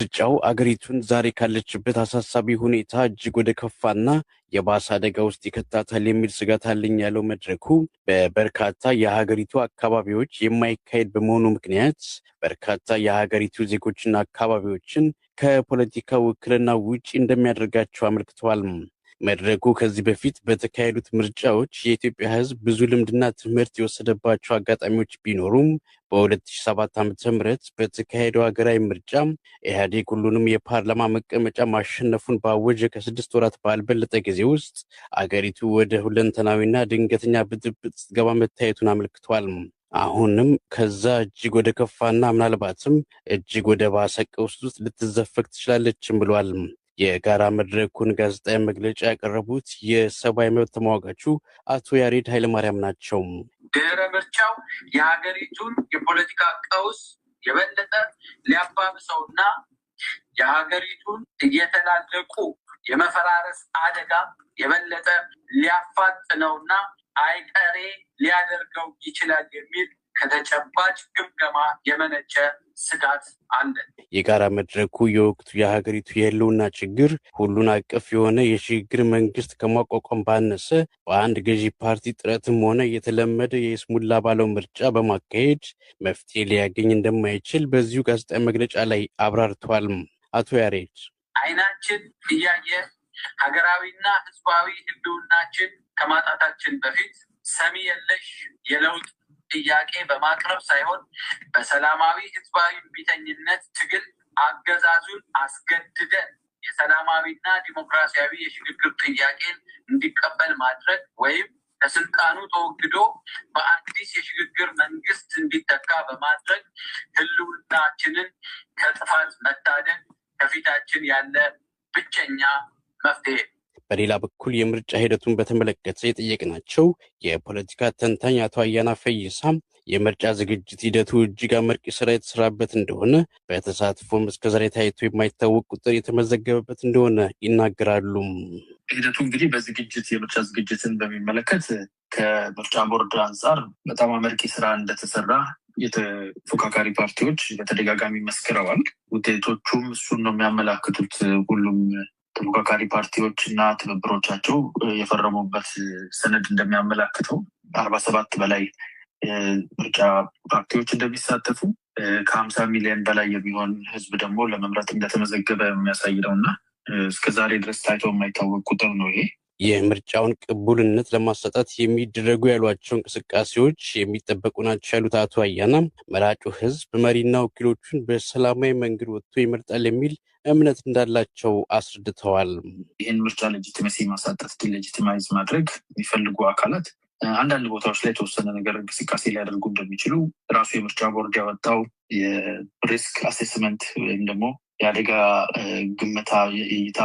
ምርጫው አገሪቱን ዛሬ ካለችበት አሳሳቢ ሁኔታ እጅግ ወደ ከፋና የባሰ አደጋ ውስጥ ይከታታል የሚል ስጋት አለኝ ያለው መድረኩ በበርካታ የሀገሪቱ አካባቢዎች የማይካሄድ በመሆኑ ምክንያት በርካታ የሀገሪቱ ዜጎችና አካባቢዎችን ከፖለቲካ ውክልና ውጭ እንደሚያደርጋቸው አመልክተዋል። መድረኩ ከዚህ በፊት በተካሄዱት ምርጫዎች የኢትዮጵያ ሕዝብ ብዙ ልምድና ትምህርት የወሰደባቸው አጋጣሚዎች ቢኖሩም በ2007 ዓ.ም በተካሄደው ሀገራዊ ምርጫ ኢህአዴግ ሁሉንም የፓርላማ መቀመጫ ማሸነፉን ባወጀ ከ6 ወራት ባልበለጠ ጊዜ ውስጥ አገሪቱ ወደ ሁለንተናዊና ድንገተኛ ብጥብጥ ስትገባ መታየቱን አመልክቷል። አሁንም ከዛ እጅግ ወደ ከፋና ምናልባትም እጅግ ወደ ባሰ ቀውስ ውስጥ ልትዘፈቅ ትችላለችም ብሏል። የጋራ መድረኩን ጋዜጣዊ መግለጫ ያቀረቡት የሰብአዊ መብት ተሟጋቹ አቶ ያሬድ ኃይለማርያም ናቸው። ድህረ ምርጫው የሀገሪቱን የፖለቲካ ቀውስ የበለጠ ሊያባብሰውና የሀገሪቱን እየተላለቁ የመፈራረስ አደጋ የበለጠ ሊያፋጥነውና አይቀሬ ሊያደርገው ይችላል የሚል ከተጨባጭ ግምገማ የመነጨ ስጋት አለ። የጋራ መድረኩ የወቅቱ የሀገሪቱ የህልውና ችግር ሁሉን አቀፍ የሆነ የሽግግር መንግስት ከማቋቋም ባነሰ በአንድ ገዢ ፓርቲ ጥረትም ሆነ የተለመደ የይስሙላ ባለው ምርጫ በማካሄድ መፍትሄ ሊያገኝ እንደማይችል በዚሁ ጋዜጣዊ መግለጫ ላይ አብራርተዋል። አቶ ያሬድ አይናችን እያየ ሀገራዊና ህዝባዊ ህልውናችን ከማጣታችን በፊት ሰሚ የለሽ የለውጥ ጥያቄ በማቅረብ ሳይሆን በሰላማዊ ህዝባዊ ቢተኝነት ትግል አገዛዙን አስገድደን የሰላማዊና ዲሞክራሲያዊ የሽግግር ጥያቄን እንዲቀበል ማድረግ ወይም ከስልጣኑ ተወግዶ በአዲስ የሽግግር መንግስት እንዲተካ በማድረግ ህልውናችንን ከጥፋት መታደግ ከፊታችን ያለ ብቸኛ መፍትሄ። በሌላ በኩል የምርጫ ሂደቱን በተመለከተ የጠየቅናቸው የፖለቲካ ተንታኝ አቶ አያና ፈይሳ የምርጫ ዝግጅት ሂደቱ እጅግ አመርቂ ስራ የተሰራበት እንደሆነ በተሳትፎም እስከዛሬ ታይቶ የማይታወቅ ቁጥር የተመዘገበበት እንደሆነ ይናገራሉ። ሂደቱ እንግዲህ የምርጫ ዝግጅትን በሚመለከት ከምርጫ ቦርድ አንጻር በጣም አመርቂ ስራ እንደተሰራ የተፎካካሪ ፓርቲዎች በተደጋጋሚ መስክረዋል። ውጤቶቹም እሱን ነው የሚያመላክቱት። ሁሉም ተፎካካሪ ፓርቲዎች እና ትብብሮቻቸው የፈረሙበት ሰነድ እንደሚያመላክተው 47 በላይ ምርጫ ፓርቲዎች እንደሚሳተፉ ከ50 ሚሊዮን በላይ የሚሆን ህዝብ ደግሞ ለመምረጥ እንደተመዘገበ የሚያሳይ ነው እና እስከዛሬ ድረስ ታይቶ የማይታወቅ ቁጥር ነው ይሄ። የምርጫውን ቅቡልነት ለማሳጣት የሚደረጉ ያሏቸው እንቅስቃሴዎች የሚጠበቁ ናቸው ያሉት አቶ አያና መራጩ ህዝብ መሪና ወኪሎቹን በሰላማዊ መንገድ ወጥቶ ይመርጣል የሚል እምነት እንዳላቸው አስረድተዋል። ይህን ምርጫ ሌጂቲመሲ ማሳጣት፣ ዲሌጂቲማይዝ ማድረግ የሚፈልጉ አካላት አንዳንድ ቦታዎች ላይ የተወሰነ ነገር እንቅስቃሴ ሊያደርጉ እንደሚችሉ ራሱ የምርጫ ቦርድ ያወጣው የሪስክ አሴስመንት ወይም ደግሞ የአደጋ ግምታ እይታ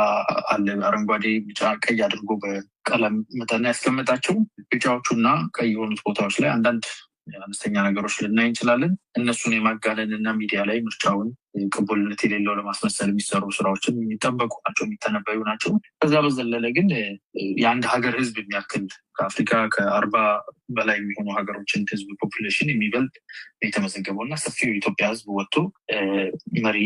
አለ። አረንጓዴ፣ ቢጫ፣ ቀይ አድርጎ በቀለም መጠን ያስቀመጣቸው ቢጫዎቹና ቀይ የሆኑት ቦታዎች ላይ አንዳንድ አነስተኛ ነገሮች ልናይ እንችላለን። እነሱን የማጋነን እና ሚዲያ ላይ ምርጫውን ቅቡልነት የሌለው ለማስመሰል የሚሰሩ ስራዎችን የሚጠበቁ ናቸው፣ የሚተነበዩ ናቸው። ከዛ በዘለለ ግን የአንድ ሀገር ህዝብ የሚያክል ከአፍሪካ ከ40 በላይ የሚሆኑ ሀገሮችን ህዝብ ፖፑሌሽን የሚበልጥ የተመዘገበው እና ሰፊው የኢትዮጵያ ህዝብ ወጥቶ መሪ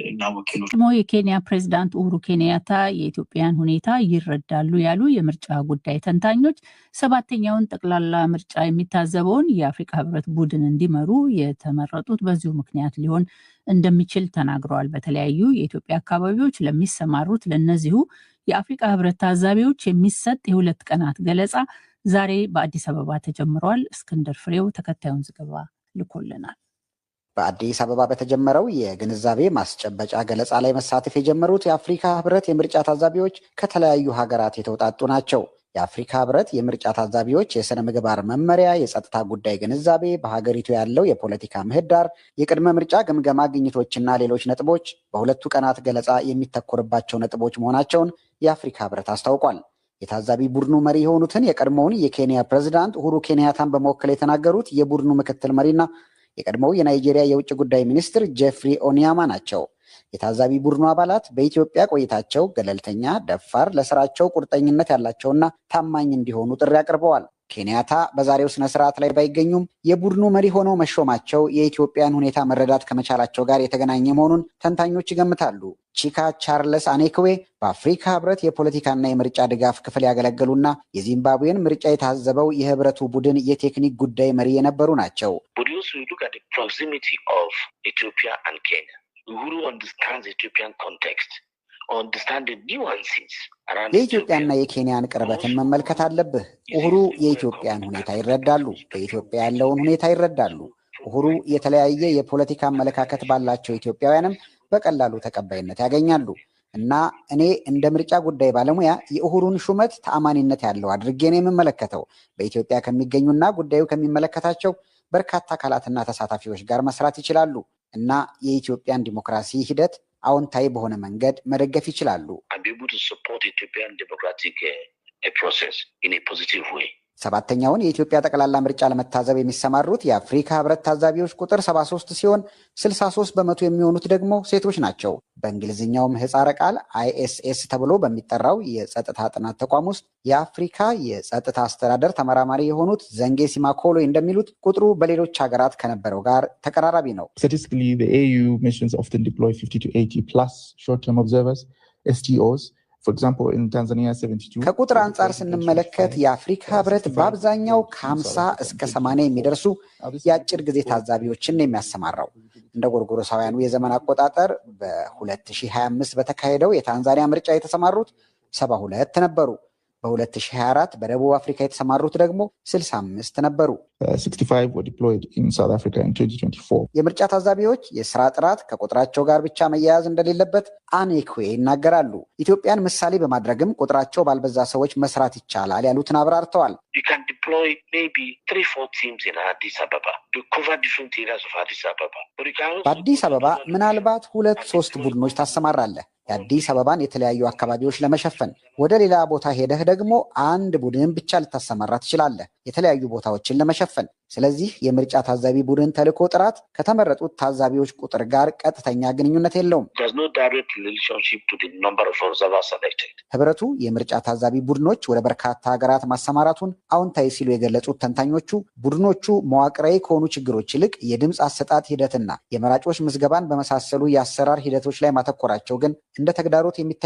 እና ወኪሎች የኬንያ ፕሬዚዳንት ኡሁሩ ኬንያታ የኢትዮጵያን ሁኔታ ይረዳሉ ያሉ የምርጫ ጉዳይ ተንታኞች 7ኛውን ጠቅላላ ምርጫ የሚታዘበውን የአፍሪካ ህብረት ቡድን እንዲመሩ የተመረጡት በዚሁ ምክንያት ሊሆን እንደሚችል ተናግረዋል። በተለያዩ የኢትዮጵያ አካባቢዎች ለሚሰማሩት ለነዚሁ የአፍሪካ ህብረት ታዛቢዎች የሚሰጥ የ2 ቀናት ገለጻ ዛሬ በአዲስ አበባ ተጀምሯል። እስክንድር ፍሬው ተከታዩን ዘገባ ልኮልናል። በአዲስ አበባ በተጀመረው የግንዛቤ ማስጨበጫ ገለጻ ላይ መሳተፍ የጀመሩት የአፍሪካ ህብረት የምርጫ ታዛቢዎች ከተለያዩ ሀገራት የተውጣጡ ናቸው። የአፍሪካ ህብረት የምርጫ ታዛቢዎች የሥነ ምግባር መመሪያ፣ የጸጥታ ጉዳይ ግንዛቤ፣ በሀገሪቱ ያለው የፖለቲካ ምህዳር፣ የቅድመ ምርጫ ግምገማ ግኝቶችና ሌሎች ነጥቦች በ2 ቀናት ገለጻ የሚተኮርባቸው ነጥቦች መሆናቸውን የአፍሪካ ህብረት አስታውቋል። የታዛቢ ቡድኑ መሪ የሆኑትን የቀድሞውን የኬንያ ፕሬዝዳንት ኡሁሩ ኬንያታን በመወከል የተናገሩት የቡድኑ ምክትል መሪና የቀድሞው የናይጄሪያ የውጭ ጉዳይ ሚኒስትር ጄፍሪ ኦኒያማ ናቸው። የታዛቢ ቡድኑ አባላት በኢትዮጵያ ቆይታቸው ገለልተኛ፣ ደፋር፣ ለስራቸው ቁርጠኝነት ያላቸውና ታማኝ እንዲሆኑ ጥሪ አቅርበዋል። ኬንያታ በዛሬው ስነ ስርዓት ላይ ባይገኙም የቡድኑ መሪ ሆነው መሾማቸው የኢትዮጵያን ሁኔታ መረዳት ከመቻላቸው ጋር የተገናኘ መሆኑን ተንታኞች ይገምታሉ። ቺካ ቻርለስ አኔክዌ በአፍሪካ ህብረት የፖለቲካና የምርጫ ድጋፍ ክፍል ያገለገሉና የዚምባብዌን ምርጫ የታዘበው የህብረቱ ቡድን የቴክኒክ ጉዳይ መሪ የነበሩ ናቸው። የኢትዮጵያና የኬንያን ቅርበትን መመልከት አለብህ። ኡሁሩ የኢትዮጵያን ሁኔታ ይረዳሉ፣ በኢትዮጵያ ያለውን ሁኔታ ይረዳሉ። ኡሁሩ የተለያየ የፖለቲካ አመለካከት ባላቸው ኢትዮጵያውያንም በቀላሉ ተቀባይነት ያገኛሉ እና እኔ እንደ ምርጫ ጉዳይ ባለሙያ የኡሁሩን ሹመት ተአማኒነት ያለው አድርጌ ነው የምመለከተው። በኢትዮጵያ ከሚገኙና ጉዳዩ ከሚመለከታቸው በርካታ አካላትና ተሳታፊዎች ጋር መስራት ይችላሉ እና የኢትዮጵያን ዲሞክራሲ ሂደት አዎንታዊ በሆነ መንገድ መደገፍ ይችላሉ። ሰባተኛውን የኢትዮጵያ ጠቅላላ ምርጫ ለመታዘብ የሚሰማሩት የአፍሪካ ህብረት ታዛቢዎች ቁጥር 73 ሲሆን 63 በመቶ የሚሆኑት ደግሞ ሴቶች ናቸው። በእንግሊዝኛው ምህጻረ ቃል ISS ተብሎ በሚጠራው የጸጥታ ጥናት ተቋም ውስጥ የአፍሪካ የጸጥታ አስተዳደር ተመራማሪ የሆኑት ዘንጌ ሲማኮሎ እንደሚሉት ቁጥሩ በሌሎች ሀገራት ከነበረው ጋር ተቀራራቢ ነው። Statistically, the AU missions often deploy 50 to 80 plus short-term observers, STOs. For example, in Tanzania, 72. ከቁጥር አንጻር ስንመለከት የአፍሪካ ህብረት በአብዛኛው ከ50 እስከ 80 የሚደርሱ የአጭር ጊዜ ታዛቢዎችን የሚያሰማራው። እንደ ጎርጎሮሳውያኑ የዘመን አቆጣጠር በ2025 በተካሄደው የታንዛኒያ ምርጫ የተሰማሩት 72 ነበሩ። በ2024 በደቡብ አፍሪካ የተሰማሩት ደግሞ 65 ነበሩ። 65 were deployed in South Africa in 2024. የምርጫ ታዛቢዎች የስራ ጥራት ከቁጥራቸው ጋር ብቻ መያያዝ እንደሌለበት አኔክዌ ይናገራሉ። ኢትዮጵያን ምሳሌ በማድረግም ቁጥራቸው ባልበዛ ሰዎች መስራት ይቻላል ያሉትን አብራርተዋል። በአዲስ አበባ ምናልባት 2-3 ቡድኖች ታሰማራለህ የአዲስ አበባን የተለያዩ አካባቢዎች ለመሸፈን። ወደ ሌላ ቦታ ሄደህ ደግሞ አንድ ቡድን ብቻ ልታሰማራ ትችላለህ የተለያዩ ቦታዎችን ለመሸፈን። ስለዚህ የምርጫ ታዛቢ ቡድን ተልዕኮ ጥራት ከተመረጡት ታዛቢዎች ቁጥር ጋር ቀጥተኛ ግንኙነት የለውም። ህብረቱ የምርጫ ታዛቢ ቡድኖች ወደ በርካታ ሀገራት ማሰማራቱን አዎንታዊ ሲሉ የገለጹት ተንታኞቹ ቡድኖቹ መዋቅራዊ ከሆኑ ችግሮች ይልቅ የድምፅ አሰጣጥ ሂደትና የመራጮች ምዝገባን በመሳሰሉ የአሰራር ሂደቶች ላይ ማተኮራቸው ግን እንደ ተግዳሮት የሚታይ